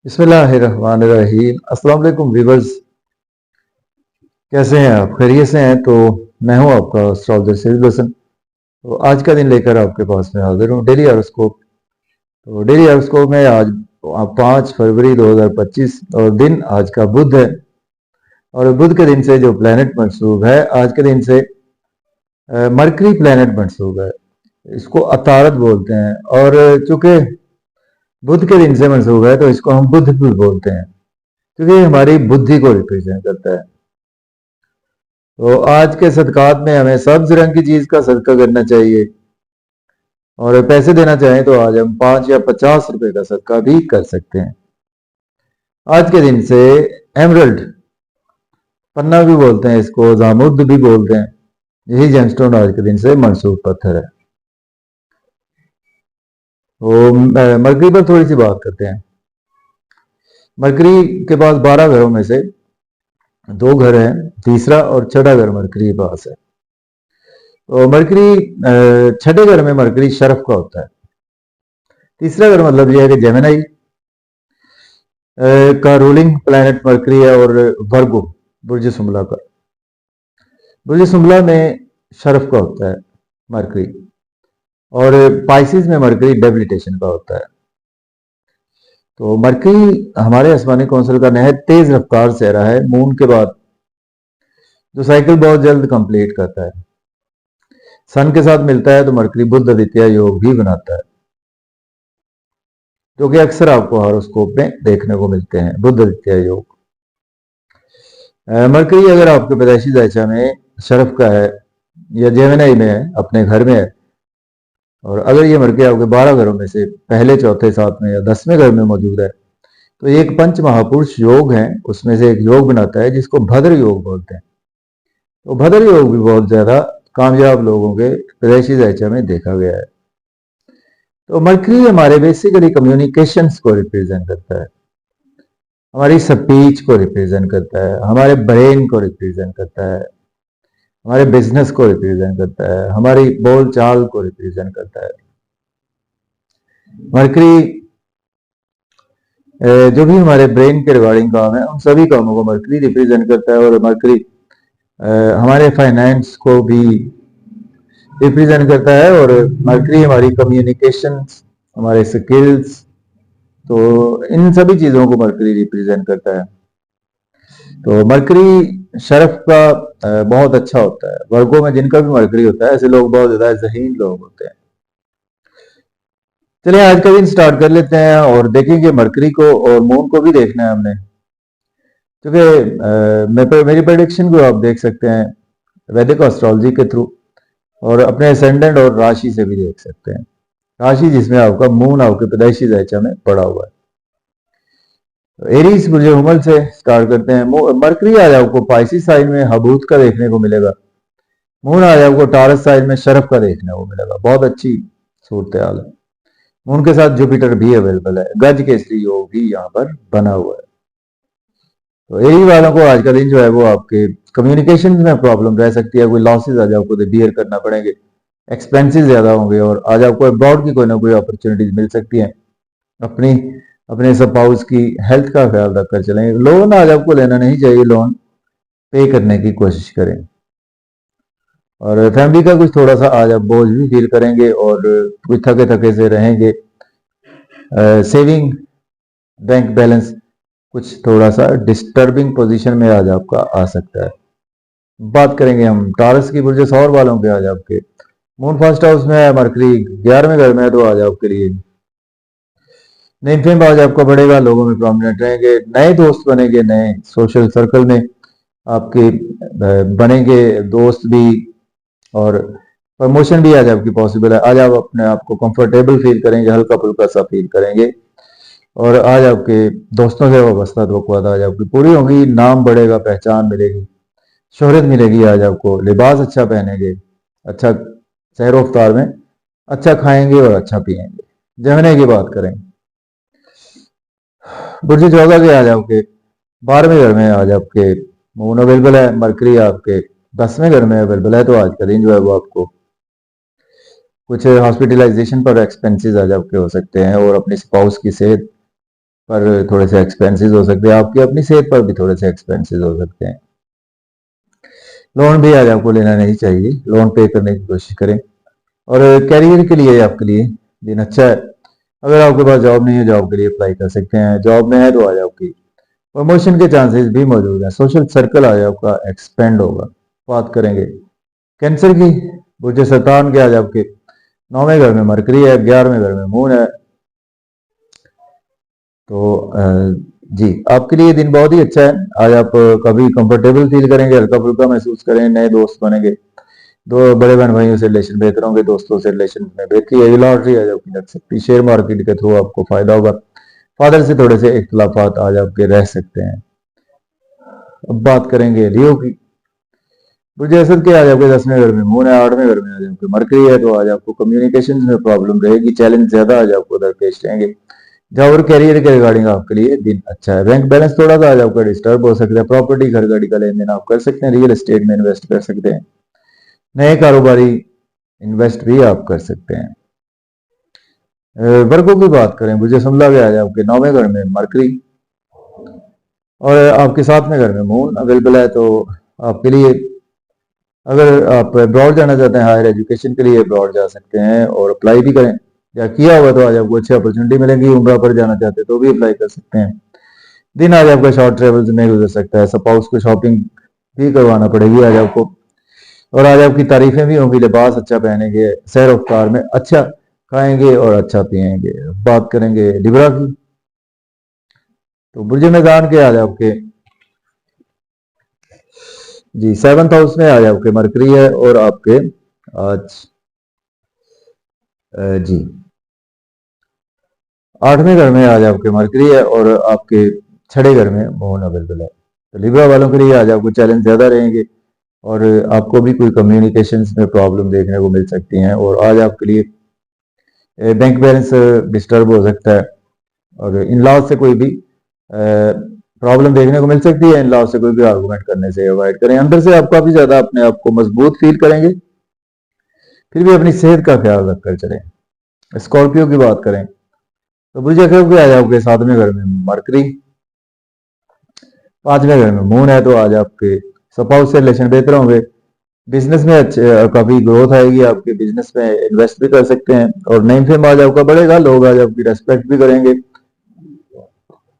बिस्मिल्लाहिर्रहमानिर्रहीम। अस्सलाम वालेकुम व्यूअर्स, कैसे हैं आप? खैरियत से हैं? तो मैं हूं आपका एस्ट्रोलॉजर सईद हसन। तो आज का दिन लेकर आपके पास में हाजिर हूं, डेली हॉरोस्कोप। तो डेली हॉरोस्कोप में आज 5 फरवरी 2025 और दिन आज का बुध है। और बुध के दिन से जो प्लेनेट मंसूब है, आज के दिन से मरकरी प्लेनेट मंसूब है। इसको अतारत बोलते हैं। और चूंकि बुध के दिन से मंसूब है तो इसको हम बुध भी बोलते हैं, क्योंकि ये हमारी बुद्धि को रिप्रेजेंट करता है। तो आज के सदकात में हमें सब्ज रंग की चीज का सदका करना चाहिए। और पैसे देना चाहें तो आज हम 5 या 50 रुपए का सदका भी कर सकते हैं। आज के दिन से एमरल्ड, पन्ना भी बोलते हैं इसको, जामुर्द भी बोलते हैं, यही जेमस्टोन आज के दिन से मंसूब पत्थर है। तो मरकरी पर थोड़ी सी बात करते हैं। मरकरी के पास 12 घरों में से 2 घर हैं, तीसरा और छठा घर मरकरी के पास है। तो मरकरी, छठे घर में मरकरी शरफ का होता है। तीसरा घर मतलब यह है कि जेमिनी का रूलिंग प्लैनेट मरकरी है। और वर्गो, बुर्ज सुमला का, बुर्ज सुमला में शरफ का होता है मरकरी। और पाइसिस में मरकरी डेबिलिटेशन का होता है। तो मरकरी हमारे आसमानी कौंसिल का नहर तेज रफ्तार से रहा है मून के बाद, जो साइकिल बहुत जल्द कंप्लीट करता है। सन के साथ मिलता है तो मरकरी बुध आदित्य योग भी बनाता है, जो कि अक्सर आपको हॉरोस्कोप में देखने को मिलते हैं, बुध आदित्य योग। मरकरी अगर आपके पैदाइशी दायचा में शरफ का है या जेमिनी में है, अपने घर में है, और अगर ये मरकरी आपके 12 घरों में से पहले, चौथे, सातवें या 10वें घर में मौजूद है, तो ये एक पंच महापुरुष योग है, उसमें से एक योग बनाता है जिसको भद्र योग बोलते हैं। तो भद्र योग भी बहुत ज्यादा कामयाब लोगों के पैदाइशी दायचा में देखा गया है। तो मरकरी हमारे बेसिकली कम्युनिकेशंस को रिप्रेजेंट करता है, हमारी स्पीच को रिप्रेजेंट करता है, हमारे ब्रेन को रिप्रेजेंट करता है, हमारे बिजनेस को रिप्रेजेंट करता है, हमारी बोल चाल को रिप्रेजेंट करता है। मरकरी जो भी हमारे ब्रेन के रिगार्डिंग काम है, उन सभी कामों को मरकरी रिप्रेजेंट करता है। और मरकरी हमारे फाइनेंस को भी रिप्रेजेंट करता है। और मरकरी हमारी कम्युनिकेशन, हमारे स्किल्स, तो इन सभी चीजों को मरकरी रिप्रेजेंट करता है। तो मरकरी शरफ का बहुत अच्छा होता है। वर्गों में जिनका भी मरकरी होता है, ऐसे लोग बहुत ज्यादा ज़हीन लोग होते हैं। चलिए आज का दिन स्टार्ट कर लेते हैं और देखेंगे मरकरी को, और मून को भी देखना है हमने, क्योंकि मेरी प्रेडिक्शन को आप देख सकते हैं वैदिक एस्ट्रोलॉजी के थ्रू, और अपने असेंडेंट और राशि से भी देख सकते हैं। राशि जिसमें आपका मून आपके पैदाइशी दायचा में पड़ा हुआ है। तो एरीज मुझे हुमल से स्टार्ट करते हैं। मरकरी आज आपको पाइसिस साइन में हबूत का देखने को मिलेगा। मून आज आपको टारस साइन में शरफ का देखने को मिलेगा। बहुत अच्छी सूरत हाल है। मून के साथ जुपिटर भी अवेलेबल है। गज केसरी योग भी यहाँ पर बना हुआ है। तो एरी वालों को आज का दिन जो है वो आपके कम्युनिकेशन में प्रॉब्लम रह सकती है। कोई लॉसेज आज आपको बियर करना पड़ेंगे, एक्सपेंसेस ज्यादा होंगे, और आज आपको अब्रॉड की कोई ना कोई अपॉर्चुनिटीज मिल सकती है। अपने स्पाउस की हेल्थ का ख्याल रखकर चलें। लोन आज आपको लेना नहीं चाहिए, लोन पे करने की कोशिश करें। और फैमिली का कुछ थोड़ा सा आज आप बोझ भी फील करेंगे और कुछ थके थके से रहेंगे। सेविंग बैंक बैलेंस कुछ थोड़ा सा डिस्टर्बिंग पोजीशन में आज आपका आ सकता है। बात करेंगे हम टारस की, बुर्ज सौर वालों के। आज आपके मून फर्स्ट हाउस में है, मरकरी 11वें घर में है, तो आज आपके लिए नेम फेम आज आपका बढ़ेगा, लोगों में प्रोमिनेंट रहेंगे, नए दोस्त बनेंगे, नए सोशल सर्कल में आपके बनेंगे दोस्त भी, और प्रमोशन भी आज आपकी पॉसिबल है। आज आप अपने आप को कंफर्टेबल फील करेंगे, हल्का फुल्का सा फील करेंगे, और आज आपके दोस्तों से वाबस्ता तवक्कुआत आज आपकी पूरी होगी। नाम बढ़ेगा, पहचान मिलेगी, शोहरत मिलेगी। आज आपको लिबास अच्छा पहनेंगे, अच्छा सैर वफ्तार में अच्छा खाएंगे और अच्छा पिएंगे। जमने की बात करें, बुर्ज चौदह के आज आपके 12वें घर में आज आपके मून अवेलेबल है। मरकरी आपके 10वें घर में अवेलेबल है। तो आज का दिन जो है वो आपको कुछ हॉस्पिटलाइजेशन पर एक्सपेंसेस आज आपके हो सकते हैं, और अपनी स्पाउस की सेहत पर थोड़े से एक्सपेंसेस हो सकते हैं, आपकी अपनी सेहत पर भी थोड़े से एक्सपेंसेस हो सकते हैं। लोन भी आज आपको लेना नहीं चाहिए, लोन पे करने की कोशिश करें। और कैरियर के लिए आपके लिए दिन अच्छा है। अगर आपके पास जॉब नहीं है, जॉब के लिए अप्लाई कर सकते हैं। जॉब में है तो आज आपकी प्रमोशन के चांसेस भी मौजूद हैं। सोशल सर्कल आज आपका एक्सपेंड होगा। बात करेंगे कैंसर की। बुर्ज सरतान के आज आपके 9वें घर में मरकरी है, 11वें घर में मून है। तो जी आपके लिए दिन बहुत ही अच्छा है। आज आप कभी कंफर्टेबल फील करेंगे, हल्का फुल्का महसूस करेंगे, नए दोस्त बनेंगे, दो बड़े बहन भाइयों से रिलेशन बेहतर होंगे, दोस्तों से रिलेशन में बेहतरी है। लॉटरी आज आपकी लग सकती है, शेयर मार्केट के थ्रू आपको फायदा होगा। फादर से थोड़े से इख्तलाफात आज आपके रह सकते हैं। अब बात करेंगे लियो की। बुर्ज असद के आज आपके 10वें घर में मून है, 8वें घर में आज आपके मरकरी है। तो आज आपको कम्युनिकेशन में प्रॉब्लम रहेगी, चैलेंज ज्यादा आज आपको दरपेश रहेंगे। जॉब और कैरियर के रिगार्डिंग आपके लिए दिन अच्छा है। बैंक बैलेंस थोड़ा सा आज आपका डिस्टर्ब हो सकता है। प्रॉपर्टी घर गाड़ी का लेन देन आप कर सकते हैं, रियल एस्टेट में इन्वेस्ट कर सकते हैं, नए कारोबारी इन्वेस्ट भी आप कर सकते हैं। वर्गों की बात करें, मुझे समझा गया है आपके 9वें घर में मरकरी और आपके 7वें घर में मून अवेलेबल है। तो आपके लिए अगर आप अब्रॉड जाना चाहते हैं, हायर एजुकेशन के लिए अब्रॉड जा सकते हैं और अप्लाई भी करें, या किया हुआ तो आज आपको अच्छी अपॉर्चुनिटी मिलेगी। उम्रा पर जाना चाहते हैं तो भी अप्लाई कर सकते हैं। दिन आज आपका शॉर्ट ट्रेवल्स में गुजर सकता है। सपाउस को शॉपिंग भी करवाना पड़ेगी आज आपको। और आज आपकी तारीफें भी होंगी, लिबास अच्छा पहनेंगे, सैर अफ्तार में अच्छा खाएंगे और अच्छा पिएंगे। बात करेंगे लिब्रा की। तो बुर्ज मैदान के आज आपके जी 7th हाउस में आज आपके मरकरी है और आपके आज जी 8वें घर में आज आपके मरकरी है और आपके 6ठे घर में मून अवेलेबल है। तो लिब्रा वालों के लिए आज आपको चैलेंज ज्यादा रहेंगे और आपको भी कोई कम्युनिकेशंस में प्रॉब्लम देखने को मिल सकती हैं। और आज आपके लिए बैंक बैलेंस डिस्टर्ब हो सकता है और इन लॉज से कोई भी प्रॉब्लम देखने को मिल सकती है। इन लॉज से कोई भी आर्गूमेंट करने से अवॉइड करें। अंदर से आप काफी ज्यादा अपने आप को मजबूत फील करेंगे, फिर भी अपनी सेहत का ख्याल रखकर चलें। स्कॉर्पियो की बात करें तो बुर्ज अकरब के आज आपके 7वें घर में मरकरी, 5वें घर में मून है। तो आज आपके स्पाउस से रिलेशन बेहतर होंगे। बिजनेस में अच्छे काफी ग्रोथ आएगी, आपके बिजनेस में इन्वेस्ट भी कर सकते हैं और नेम फेम आज आपका बढ़ेगा। लोग आज आपकी रेस्पेक्ट भी करेंगे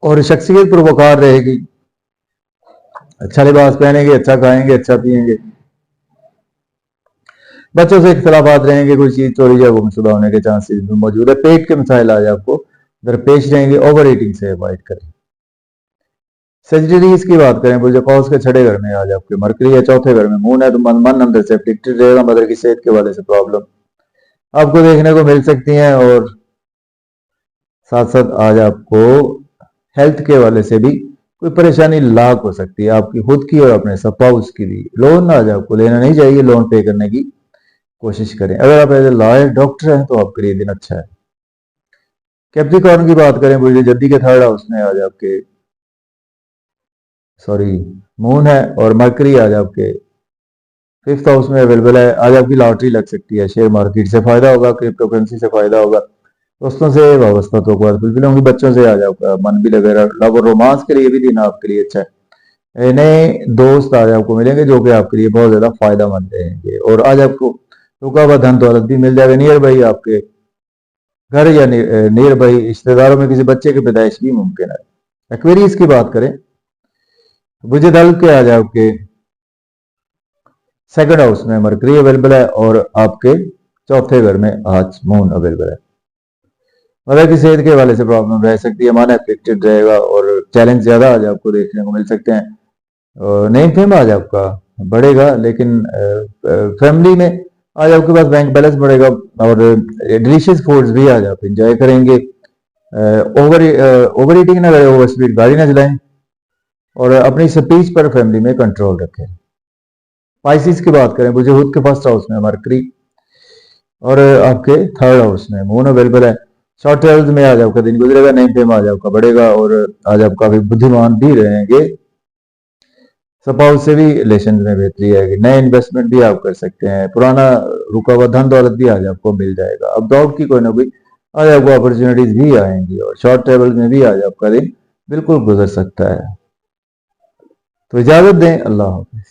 और शख्सियत पर वकार रहेगी। अच्छा लिबास पहनेंगे, अच्छा खाएंगे, अच्छा पिएंगे। बच्चों से इख्तलाफात रहेंगे, कोई चीज चोरी या गुमशुदा होने के चांसेस भी मौजूद है। पेट के मसाइल आज आपको दरपेश रहेंगे, ओवर ईटिंग से अवॉइड करें। सेजिटेरियस की बात करें, बुर्ज कौस के 6ठे घर में आज आपके मरकरी है, 4थे घर में मून है। तो मन अंदर से अफेक्टेड रहेगा, मदर की सेहत के हवाले से प्रॉब्लम आपको देखने को मिल सकती हैं और साथ साथ आज आपको हेल्थ के हवाले से भी कोई परेशानी लाक हो सकती है, आपकी खुद की और अपने स्पाउस की भी। लोन आज आपको लेना नहीं चाहिए, लोन पे करने की कोशिश करें। अगर आप एज ए लॉयर डॉक्टर हैं तो आपके लिए दिन अच्छा है। कैप्रिकॉर्न की बात करें, बुर्ज जद्दी के 3rd हाउस में आज आपके मून है और मरकरी आज आपके 5th हाउस में अवेलेबल है। आज आपकी लॉटरी लग सकती है, शेयर मार्केट से फायदा होगा, क्रिप्टो करेंसी से फायदा होगा, दोस्तों से वाबस्ता तो फुलफिल होंगी, बच्चों से आज आपका मन भी लगेगा। लव और रोमांस के लिए भी दिन आपके लिए अच्छा है। नए दोस्त आज आपको मिलेंगे जो कि आपके लिए बहुत ज्यादा फायदेमंद रहेंगे और आज आपको रुका हुआ धन दौलत भी मिल जाएगा। नियर बाई आपके घर या नियर बाई रिश्तेदारों में किसी बच्चे की पैदाइश भी मुमकिन है। एक्वेरियस की बात करें, बुर्ज दल के आज आपके 2nd हाउस में मरकरी अवेलेबल है और आपके 4थे घर में आज मून अवेलेबल है। मदर की सेहत के हवाले से प्रॉब्लम रह सकती है, मन अफेक्टेड रहेगा और चैलेंज ज्यादा आज आपको देखने को मिल सकते हैं। नेम फेम आज आपका बढ़ेगा, लेकिन फैमिली में आज आपके पास बैंक बैलेंस बढ़ेगा और डिलीशियस फूड्स भी आज आप इंजॉय करेंगे। ओवर ईटिंग ना करें, ओवर स्पीड गाड़ी ना चलाएं और अपनी स्पीच पर फैमिली में कंट्रोल रखें। स्पाइसिस की बात करें, मुझे खुद के 1st हाउस में मरकरी और आपके 3rd हाउस में मून अवेलेबल है। शॉर्ट ट्रेवल्स में आज आपका दिन गुजरेगा, नेम फेम आज आपका बढ़ेगा और आज आप काफी बुद्धिमान भी रहेंगे। स्पाउस से भी रिलेशन में बेहतरी आएगी, नए इन्वेस्टमेंट भी आप कर सकते हैं, पुराना रुका हुआ धन दौलत भी आज आपको मिल जाएगा। अब डाउट की कोई ना कोई आज आपको अपॉर्चुनिटीज भी आएंगी और शॉर्ट ट्रेवल में भी आज आपका दिन बिल्कुल गुजर सकता है। तो इजाजत दें, अल्लाह हाफिज।